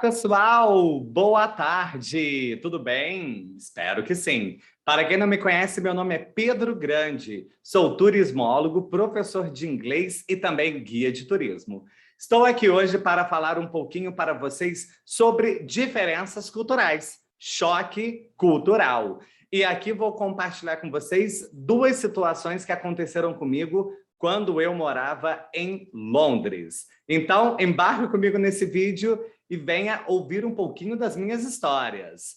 Pessoal, boa tarde, tudo bem? Espero que sim. Para quem não me conhece, meu nome é Pedro Grande, sou turismólogo, professor de inglês e também guia de turismo. Estou aqui hoje para falar um pouquinho para vocês sobre diferenças culturais, choque cultural. E aqui vou compartilhar com vocês duas situações que aconteceram comigo quando eu morava em Londres. Então, embarque comigo nesse vídeo e venha ouvir um pouquinho das minhas histórias.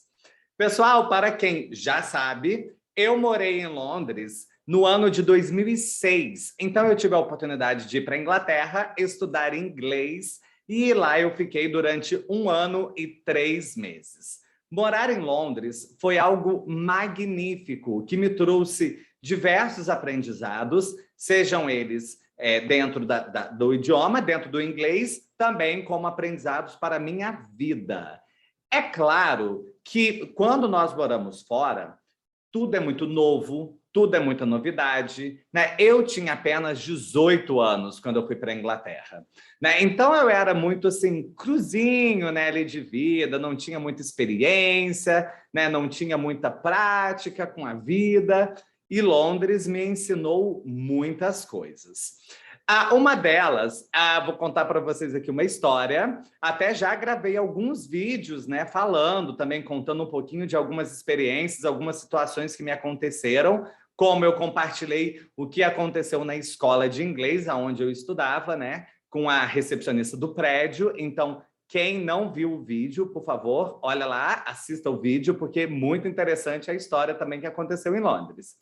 Pessoal, para quem já sabe, eu morei em Londres no ano de 2006. Então, eu tive a oportunidade de ir para a Inglaterra, estudar inglês, e lá eu fiquei durante 1 ano e 3 meses. Morar em Londres foi algo magnífico, que me trouxe diversos aprendizados, sejam eles dentro do idioma, dentro do inglês, também como aprendizados para a minha vida. É claro que quando nós moramos fora, tudo é muito novo, tudo é muita novidade, né? Eu tinha apenas 18 anos quando eu fui para a Inglaterra, né? Então eu era muito assim, cruzinho, né, ali de vida, não tinha muita experiência, né, não tinha muita prática com a vida, e Londres me ensinou muitas coisas. Uma delas, vou contar para vocês aqui uma história, até já gravei alguns vídeos, né, falando, também contando um pouquinho de algumas experiências, algumas situações que me aconteceram, como eu compartilhei o que aconteceu na escola de inglês, onde eu estudava, né, com a recepcionista do prédio. Então, quem não viu o vídeo, por favor, olha lá, assista o vídeo, porque é muito interessante a história também que aconteceu em Londres.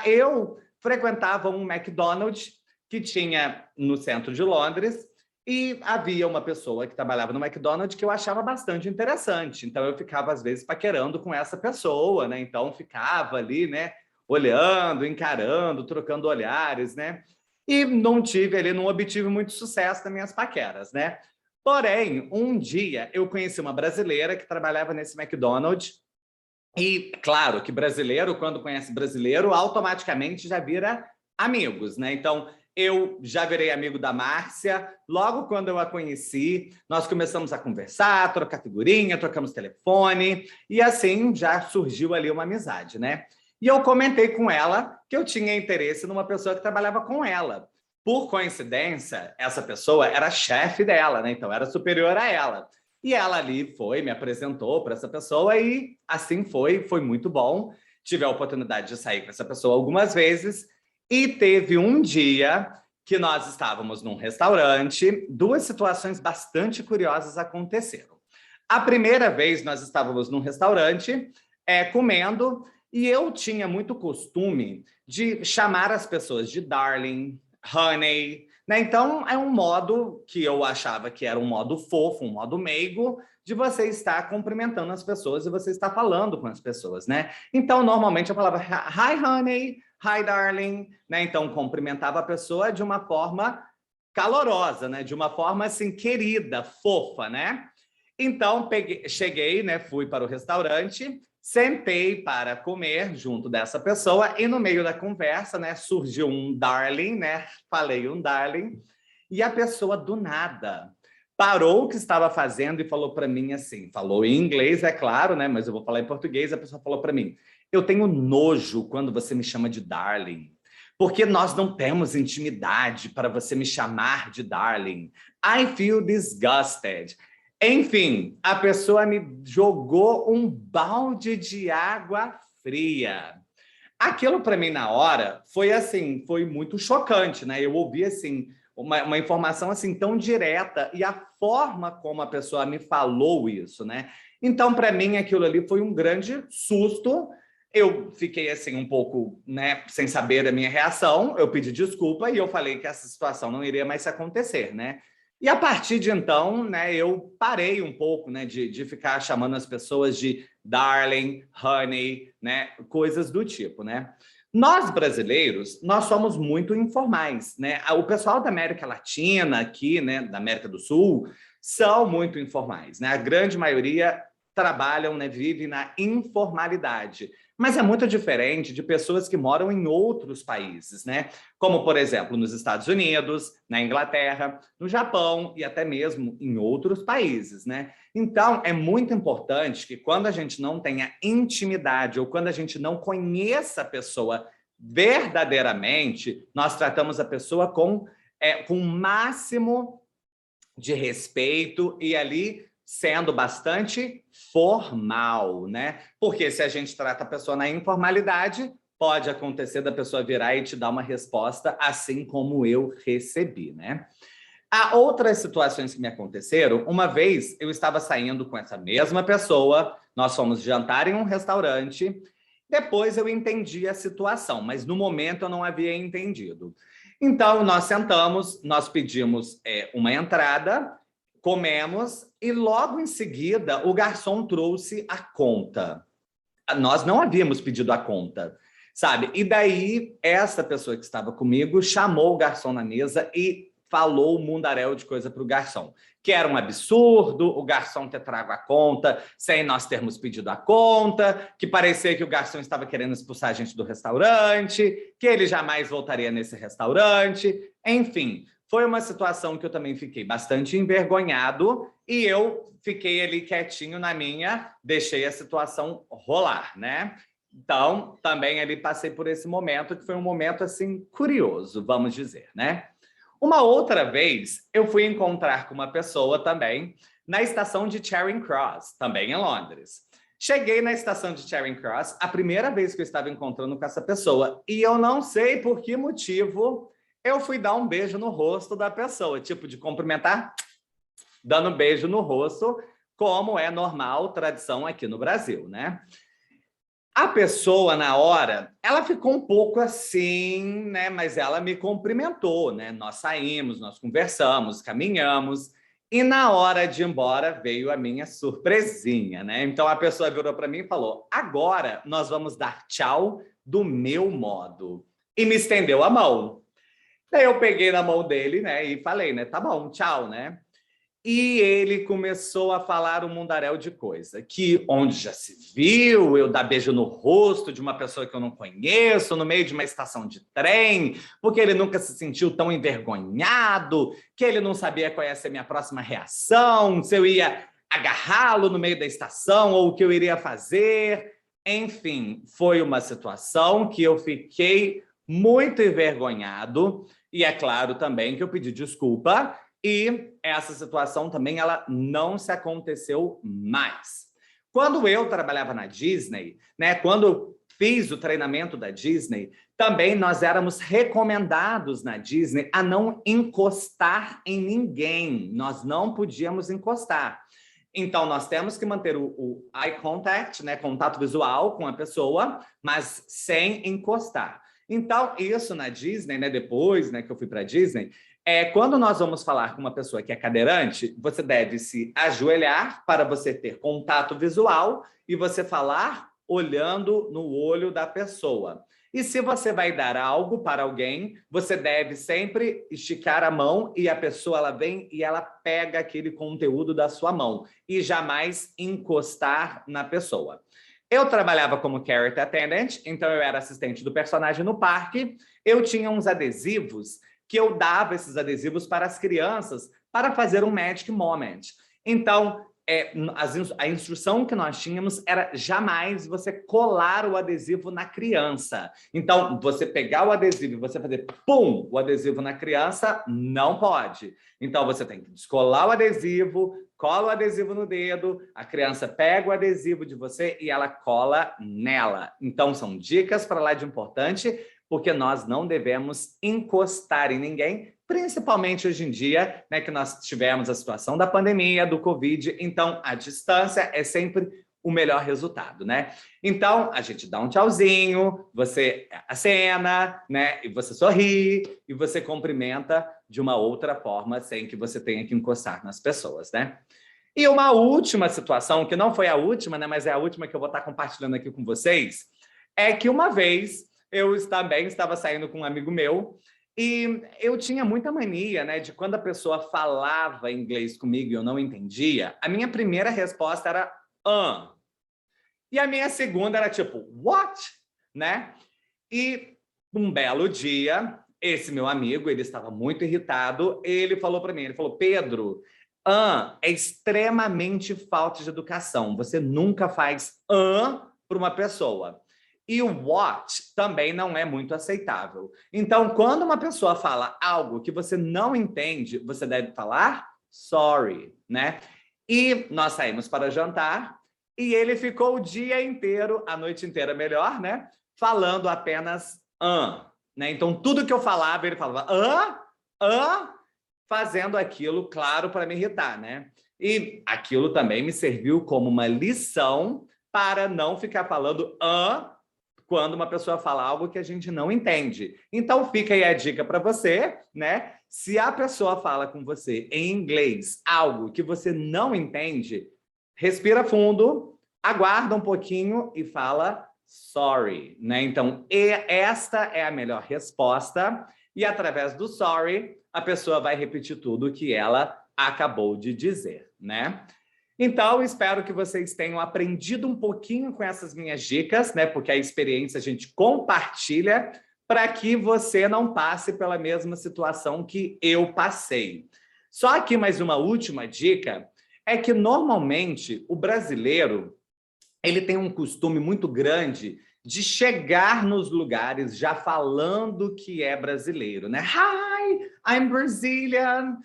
Eu frequentava um McDonald's que tinha no centro de Londres, e havia uma pessoa que trabalhava no McDonald's que eu achava bastante interessante. Então, eu ficava, às vezes, paquerando com essa pessoa, né? Então, ficava ali, né? Olhando, encarando, trocando olhares, né? E não obtive muito sucesso nas minhas paqueras, né? Porém, um dia, eu conheci uma brasileira que trabalhava nesse McDonald's, e, claro, que brasileiro, quando conhece brasileiro, automaticamente já vira amigos, né? Então, eu já virei amigo da Márcia. Logo quando eu a conheci, nós começamos a conversar, trocar figurinha, trocamos telefone, e assim já surgiu ali uma amizade, né? E eu comentei com ela que eu tinha interesse numa pessoa que trabalhava com ela. Por coincidência, essa pessoa era chefe dela, né? Então, era superior a ela. E ela ali me apresentou para essa pessoa, e assim foi muito bom. Tive a oportunidade de sair com essa pessoa algumas vezes, e teve um dia que nós estávamos num restaurante, duas situações bastante curiosas aconteceram. A primeira vez nós estávamos num restaurante, comendo, e eu tinha muito costume de chamar as pessoas de darling, honey, né? Então, é um modo que eu achava que era um modo fofo, um modo meigo, de você estar cumprimentando as pessoas e você estar falando com as pessoas, né? Então, normalmente eu falava hi, honey, hi, darling, né? Então, cumprimentava a pessoa de uma forma calorosa, né? De uma forma, assim, querida, fofa, né? Então, cheguei, né? Fui para o restaurante, sentei para comer junto dessa pessoa, e no meio da conversa, né, surgiu um darling, né? Falei um darling, e a pessoa do nada parou o que estava fazendo e falou para mim assim, falou em inglês, é claro, né? Mas eu vou falar em português. A pessoa falou para mim: eu tenho nojo quando você me chama de darling, porque nós não temos intimidade para você me chamar de darling. I feel disgusted. Enfim, a pessoa me jogou um balde de água fria. Aquilo para mim na hora foi assim, foi muito chocante, né? Eu ouvi assim uma informação assim tão direta, e a forma como a pessoa me falou isso, né? Então, para mim, aquilo ali foi um grande susto. Eu fiquei assim um pouco, né, sem saber a minha reação. Eu pedi desculpa e eu falei que essa situação não iria mais acontecer, né? E a partir de então, né, eu parei um pouco, né, de ficar chamando as pessoas de darling, honey, né, coisas do tipo, né? Nós brasileiros, nós somos muito informais, né? O pessoal da América Latina aqui, né, da América do Sul, são muito informais, né? A grande maioria trabalham, né, vivem na informalidade. Mas é muito diferente de pessoas que moram em outros países, né? Como, por exemplo, nos Estados Unidos, na Inglaterra, no Japão e até mesmo em outros países, né? Então, é muito importante que quando a gente não tenha intimidade ou quando a gente não conheça a pessoa verdadeiramente, nós tratamos a pessoa com o máximo de respeito e ali sendo bastante formal, né? Porque se a gente trata a pessoa na informalidade, pode acontecer da pessoa virar e te dar uma resposta assim como eu recebi, né? Há outras situações que me aconteceram. Uma vez eu estava saindo com essa mesma pessoa, nós fomos jantar em um restaurante, depois eu entendi a situação, mas no momento eu não havia entendido. Então, nós sentamos, nós pedimos uma entrada, comemos e logo em seguida o garçom trouxe a conta. Nós não havíamos pedido a conta, sabe? E daí, essa pessoa que estava comigo chamou o garçom na mesa e falou um mundaréu de coisa para o garçom. Que era um absurdo o garçom ter trago a conta sem nós termos pedido a conta, que parecia que o garçom estava querendo expulsar a gente do restaurante, que ele jamais voltaria nesse restaurante. Enfim, foi uma situação que eu também fiquei bastante envergonhado e eu fiquei ali quietinho na minha, deixei a situação rolar, né? Então, também ali passei por esse momento, que foi um momento, assim, curioso, vamos dizer, né? Uma outra vez, eu fui encontrar com uma pessoa também na estação de Charing Cross, também em Londres. Cheguei na estação de Charing Cross, a primeira vez que eu estava encontrando com essa pessoa, e eu não sei por que motivo eu fui dar um beijo no rosto da pessoa, tipo de cumprimentar, dando um beijo no rosto, como é normal, tradição aqui no Brasil, né? A pessoa, na hora, ela ficou um pouco assim, né? Mas ela me cumprimentou, né? Nós saímos, nós conversamos, caminhamos, e na hora de ir embora veio a minha surpresinha, né? Então a pessoa virou para mim e falou: agora nós vamos dar tchau do meu modo. E me estendeu a mão. Daí eu peguei na mão dele, né? E falei, né? Tá bom, tchau, né? E ele começou a falar um mundaréu de coisa, que onde já se viu eu dar beijo no rosto de uma pessoa que eu não conheço, no meio de uma estação de trem, porque ele nunca se sentiu tão envergonhado, que ele não sabia qual ia ser a minha próxima reação, se eu ia agarrá-lo no meio da estação ou o que eu iria fazer. Enfim, foi uma situação que eu fiquei muito envergonhado e é claro também que eu pedi desculpa. E essa situação também ela não se aconteceu mais. Quando eu trabalhava na Disney, né, quando eu fiz o treinamento da Disney, também nós éramos recomendados na Disney a não encostar em ninguém. Nós não podíamos encostar. Então, nós temos que manter o eye contact, né, contato visual com a pessoa, mas sem encostar. Então, isso na Disney, né, depois, né, que eu fui para a Disney, quando nós vamos falar com uma pessoa que é cadeirante, você deve se ajoelhar para você ter contato visual e você falar olhando no olho da pessoa. E se você vai dar algo para alguém, você deve sempre esticar a mão e a pessoa ela vem e ela pega aquele conteúdo da sua mão e jamais encostar na pessoa. Eu trabalhava como character attendant, então eu era assistente do personagem no parque, eu tinha uns adesivos que eu dava esses adesivos para as crianças para fazer um Magic Moment. Então, a instrução que nós tínhamos era jamais você colar o adesivo na criança. Então, você pegar o adesivo e você fazer pum, o adesivo na criança, não pode. Então, você tem que descolar o adesivo, cola o adesivo no dedo, a criança pega o adesivo de você e ela cola nela. Então, são dicas para lá de importante, porque nós não devemos encostar em ninguém, principalmente hoje em dia, né, que nós tivemos a situação da pandemia, do Covid, então a distância é sempre o melhor resultado, né? Então, a gente dá um tchauzinho, você acena, né, e você sorri, e você cumprimenta de uma outra forma, sem que você tenha que encostar nas pessoas, né? E uma última situação, que não foi a última, né, mas é a última que eu vou estar compartilhando aqui com vocês, é que uma vez eu também estava saindo com um amigo meu e eu tinha muita mania, né, de quando a pessoa falava inglês comigo e eu não entendia, a minha primeira resposta era E a minha segunda era tipo, what? Né? E um belo dia, esse meu amigo, ele estava muito irritado, ele falou para mim, ele falou, Pedro, é extremamente falta de educação. Você nunca faz para uma pessoa. E o what também não é muito aceitável. Então, quando uma pessoa fala algo que você não entende, você deve falar sorry, né? E nós saímos para jantar e ele ficou o dia inteiro, a noite inteira melhor, né? Falando apenas né? Então, tudo que eu falava, ele falava fazendo aquilo, claro, para me irritar, né? E aquilo também me serviu como uma lição para não ficar falando quando uma pessoa fala algo que a gente não entende. Então, fica aí a dica para você, né? Se a pessoa fala com você em inglês algo que você não entende, respira fundo, aguarda um pouquinho e fala sorry, né? Então, esta é a melhor resposta e através do sorry, a pessoa vai repetir tudo o que ela acabou de dizer, né? Então, espero que vocês tenham aprendido um pouquinho com essas minhas dicas, né? Porque a experiência a gente compartilha para que você não passe pela mesma situação que eu passei. Só aqui mais uma última dica, é que normalmente o brasileiro, ele tem um costume muito grande de chegar nos lugares já falando que é brasileiro, né? Hi, I'm Brazilian.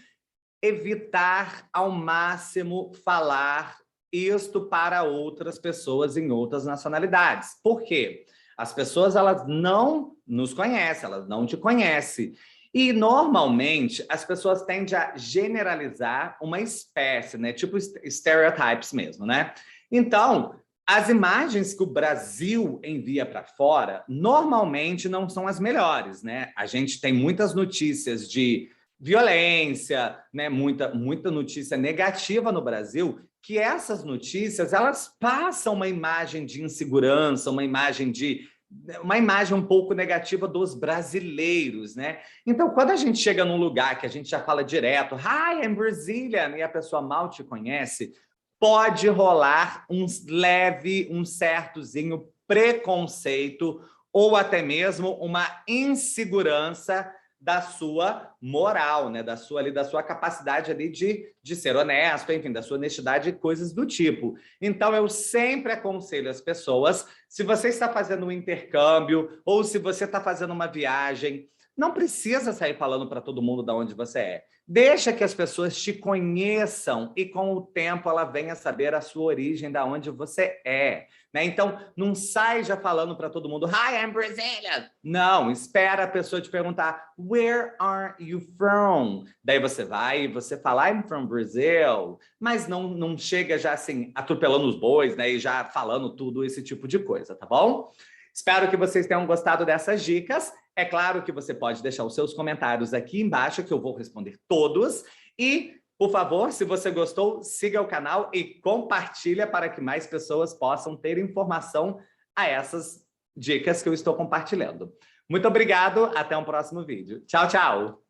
Evitar ao máximo falar isto para outras pessoas em outras nacionalidades. Por quê? As pessoas, elas não nos conhecem, elas não te conhecem. E, normalmente, as pessoas tendem a generalizar uma espécie, né? Tipo stereotypes mesmo, né? Então, as imagens que o Brasil envia para fora, normalmente não são as melhores, né? A gente tem muitas notícias de violência, né? Muita notícia negativa no Brasil, que essas notícias, elas passam uma imagem de insegurança, uma imagem um pouco negativa dos brasileiros, né? Então, quando a gente chega num lugar que a gente já fala direto, hi, I'm Brazilian, e a pessoa mal te conhece, pode rolar um certozinho preconceito ou até mesmo uma insegurança da sua moral, né? Da sua capacidade ali de ser honesto, enfim, da sua honestidade e coisas do tipo. Então, eu sempre aconselho as pessoas, se você está fazendo um intercâmbio ou se você está fazendo uma viagem, não precisa sair falando para todo mundo de onde você é. Deixa que as pessoas te conheçam e com o tempo ela venha saber a sua origem, de onde você é. Né? Então, não sai já falando para todo mundo, hi, I'm Brazilian. Não, espera a pessoa te perguntar, where are you from? Daí você vai e você fala, I'm from Brazil. Mas não chega já assim, atropelando os bois, né? E já falando tudo esse tipo de coisa, tá bom? Espero que vocês tenham gostado dessas dicas. É claro que você pode deixar os seus comentários aqui embaixo, que eu vou responder todos. E, por favor, se você gostou, siga o canal e compartilha para que mais pessoas possam ter informação a essas dicas que eu estou compartilhando. Muito obrigado, até um próximo vídeo. Tchau, tchau!